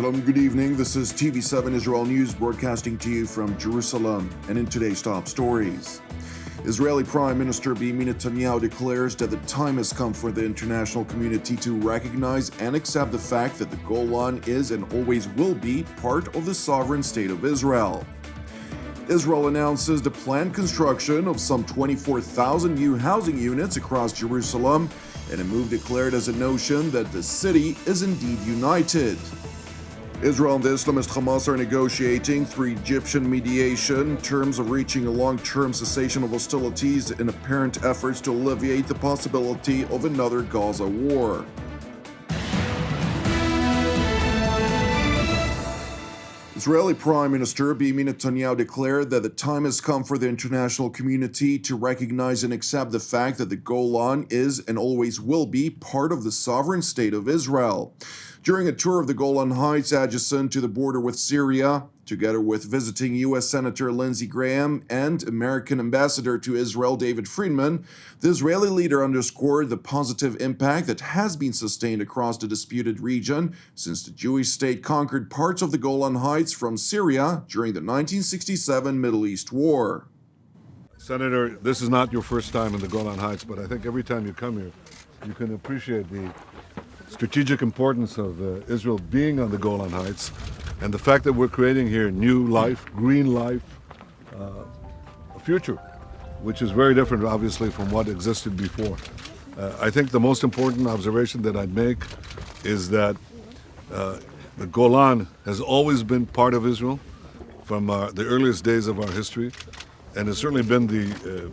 Shalom, good evening. This is TV7 Israel News broadcasting to you from Jerusalem. And in today's top stories, Israeli Prime Minister Benjamin Netanyahu declares that the time has come for the international community to recognize and accept the fact that the Golan is and always will be part of the sovereign state of Israel. Israel announces the planned construction of some 24,000 new housing units across Jerusalem, in a move declared as a notion that the city is indeed united. Israel and the Islamist Hamas are negotiating through Egyptian mediation in terms of reaching a long-term cessation of hostilities in apparent efforts to alleviate the possibility of another Gaza war. Israeli Prime Minister Benjamin Netanyahu declared that the time has come for the international community to recognize and accept the fact that the Golan is and always will be part of the sovereign state of Israel. During a tour of the Golan Heights adjacent to the border with Syria, together with visiting U.S. Senator Lindsey Graham and American Ambassador to Israel David Friedman, the Israeli leader underscored the positive impact that has been sustained across the disputed region since the Jewish state conquered parts of the Golan Heights from Syria during the 1967 Middle East War. Senator, this is not your first time in the Golan Heights, but I think every time you come here, you can appreciate the strategic importance of Israel being on the Golan Heights and the fact that we're creating here new life, green life, a future, which is very different, obviously, from what existed before. I think the most important observation that I'd make is that the Golan has always been part of Israel from the earliest days of our history, and has certainly been the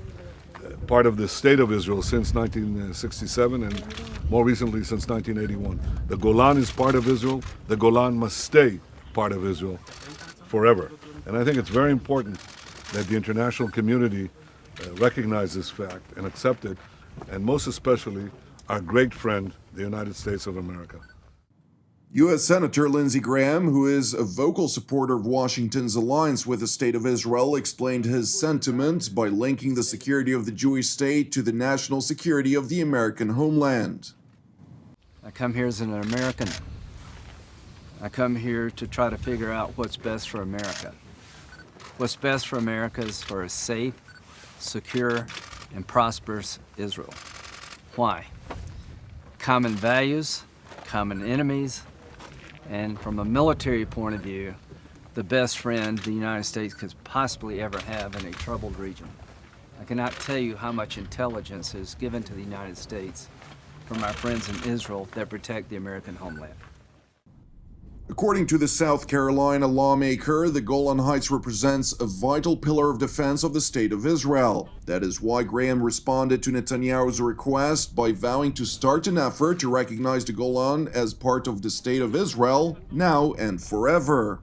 part of the state of Israel since 1967 and more recently since 1981. The Golan is part of Israel. The Golan must stay part of Israel forever. And I think it's very important that the international community recognize this fact and accept it, and most especially our great friend, the United States of America. U.S. Senator Lindsey Graham, who is a vocal supporter of Washington's alliance with the State of Israel, explained his sentiments by linking the security of the Jewish state to the national security of the American homeland. I come here as an American. I come here to try to figure out what's best for America. What's best for America is for a safe, secure, and prosperous Israel. Why? Common values, common enemies, and from a military point of view, the best friend the United States could possibly ever have in a troubled region. I cannot tell you how much intelligence is given to the United States from our friends in Israel that protect the American homeland. According to the South Carolina lawmaker, the Golan Heights represents a vital pillar of defense of the State of Israel. That is why Graham responded to Netanyahu's request by vowing to start an effort to recognize the Golan as part of the State of Israel now and forever.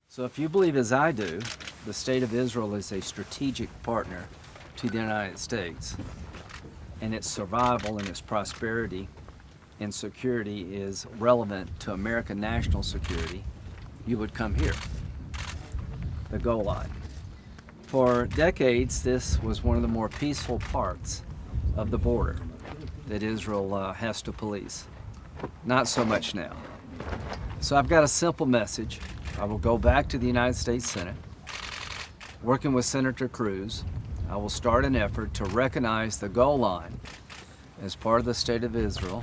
So if you believe as I do, the State of Israel is a strategic partner to the United States, and its survival and its prosperity and security is relevant to American national security, you would come here, the Golan. For decades, this was one of the more peaceful parts of the border that Israel has to police. Not so much now. So I've got a simple message. I will go back to the United States Senate, working with Senator Cruz. I will start an effort to recognize the Golan as part of the State of Israel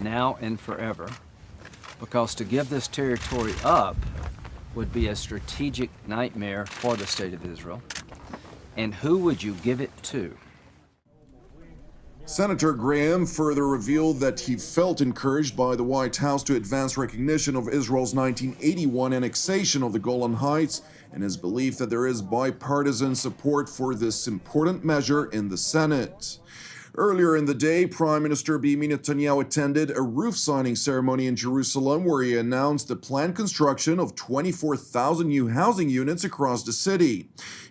now and forever, because to give this territory up would be a strategic nightmare for the State of Israel. And who would you give it to? Senator Graham further revealed that he felt encouraged by the White House to advance recognition of Israel's 1981 annexation of the Golan Heights and his belief that there is bipartisan support for this important measure in the Senate. Earlier in the day, Prime Minister Benjamin Netanyahu attended a roof signing ceremony in Jerusalem where he announced the planned construction of 24,000 new housing units across the city.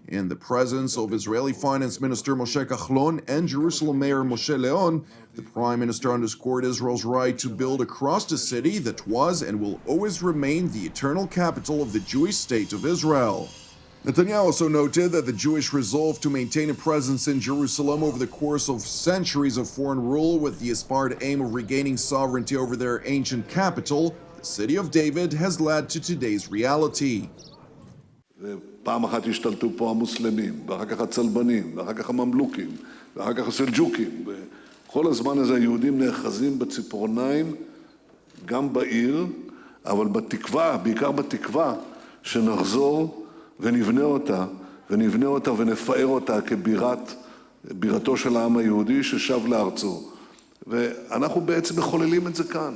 In the presence of Israeli Finance Minister Moshe Kahlon and Jerusalem Mayor Moshe Leon, the Prime Minister underscored Israel's right to build across the city that was and will always remain the eternal capital of the Jewish state of Israel. Netanyahu also noted that the Jewish resolve to maintain a presence in Jerusalem over the course of centuries of foreign rule with the aspired aim of regaining sovereignty over their ancient capital, the the city of David has led to today's reality. פעם אחת השתלטו פה המוסלמים, ואחר כך הצלבנים, ואחר כך הממלוכים, ואחר כך הסלג'וקים. כל הזמן הזה היהודים נאחזים בציפורניים, גם בעיר, אבל בתקווה, בעיקר בתקווה, שנחזור ונבנה אותה ונפאר אותה כבירתו של העם היהודי ששב לארצו. ואנחנו בעצם מחוללים את זה כאן.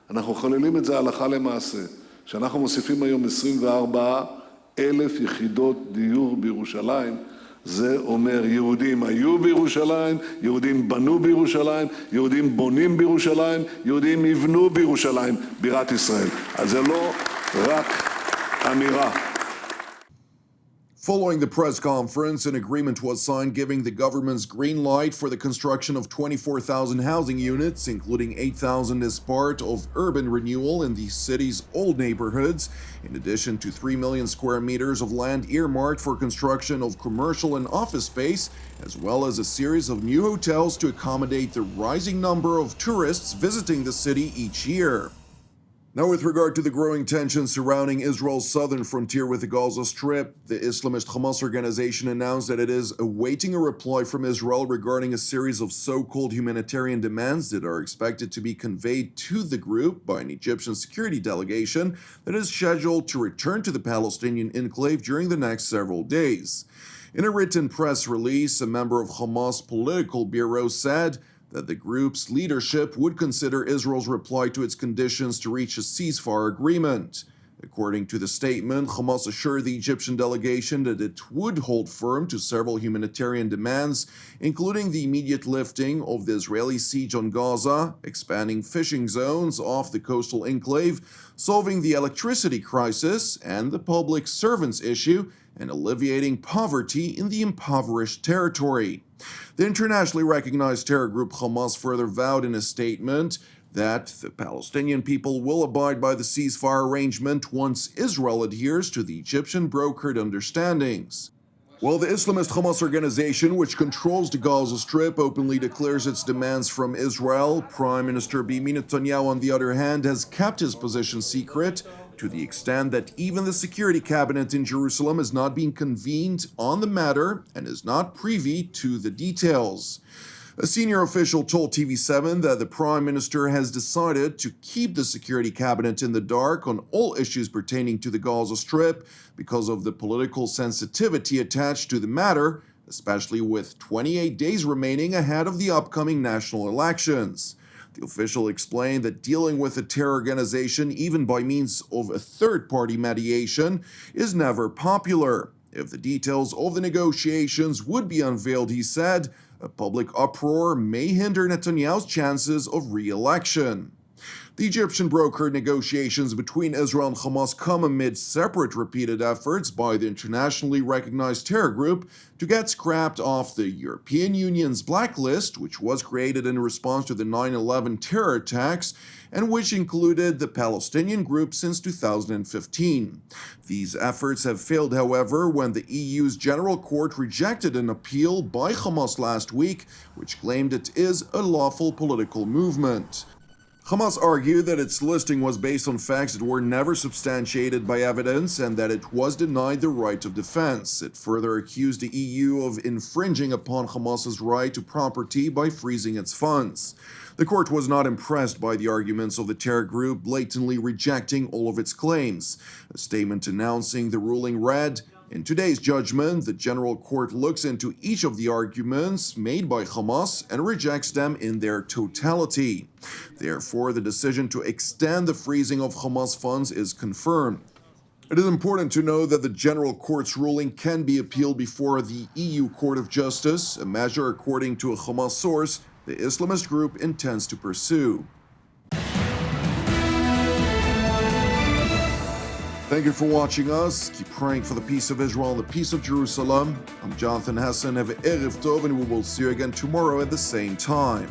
אנחנו מחוללים את זה הלכה למעשה. שאנחנו מוסיפים היום 24,000 יחידות דיור בירושלים, זה אומר יהודים היו בירושלים, יהודים בנו בירושלים, יהודים בונים בירושלים, יהודים יבנו בירושלים, בירת ישראל. אז זה לא רק אמירה. Following the press conference, an agreement was signed giving the government's green light for the construction of 24,000 housing units, including 8,000 as part of urban renewal in the city's old neighborhoods, in addition to 3 million square meters of land earmarked for construction of commercial and office space, as well as a series of new hotels to accommodate the rising number of tourists visiting the city each year. Now, with regard to the growing tensions surrounding Israel's southern frontier with the Gaza Strip, the Islamist Hamas organization announced that it is awaiting a reply from Israel regarding a series of so-called humanitarian demands that are expected to be conveyed to the group by an Egyptian security delegation that is scheduled to return to the Palestinian enclave during the next several days. In a written press release, a member of Hamas political bureau said that the group's leadership would consider Israel's reply to its conditions to reach a ceasefire agreement. According to the statement, Hamas assured the Egyptian delegation that it would hold firm to several humanitarian demands, including the immediate lifting of the Israeli siege on Gaza, expanding fishing zones off the coastal enclave, solving the electricity crisis and the public servants issue, and alleviating poverty in the impoverished territory. The internationally recognized terror group Hamas further vowed in a statement that the Palestinian people will abide by the ceasefire arrangement once Israel adheres to the Egyptian brokered understandings. While the Islamist Hamas organization, which controls the Gaza Strip, openly declares its demands from Israel, Prime Minister Benjamin Netanyahu, on the other hand, has kept his position secret to the extent that even the security cabinet in Jerusalem has not been convened on the matter and is not privy to the details. A senior official told TV7 that the Prime Minister has decided to keep the security cabinet in the dark on all issues pertaining to the Gaza Strip because of the political sensitivity attached to the matter, especially with 28 days remaining ahead of the upcoming national elections. The official explained that dealing with a terror organization, even by means of a third-party mediation, is never popular. If the details of the negotiations would be unveiled, he said, a public uproar may hinder Netanyahu's chances of re-election. The Egyptian brokered negotiations between Israel and Hamas come amid separate repeated efforts by the internationally recognized terror group to get scrapped off the European Union's blacklist, which was created in response to the 9/11 terror attacks and which included the Palestinian group since 2015. These efforts have failed, however, when the EU's General Court rejected an appeal by Hamas last week, which claimed it is a lawful political movement. Hamas argued that its listing was based on facts that were never substantiated by evidence and that it was denied the right of defense. It further accused the EU of infringing upon Hamas's right to property by freezing its funds. The court was not impressed by the arguments of the terror group, blatantly rejecting all of its claims. A statement announcing the ruling read, "In today's judgment, the General Court looks into each of the arguments made by Hamas and rejects them in their totality. Therefore, the decision to extend the freezing of Hamas funds is confirmed." It is important to know that the General Court's ruling can be appealed before the EU Court of Justice, a measure, according to a Hamas source, the Islamist group intends to pursue. Thank you for watching us. Keep praying for the peace of Israel and the peace of Jerusalem. I'm Jonathan Hassan. Have an Erev Tov, and we will see you again tomorrow at the same time.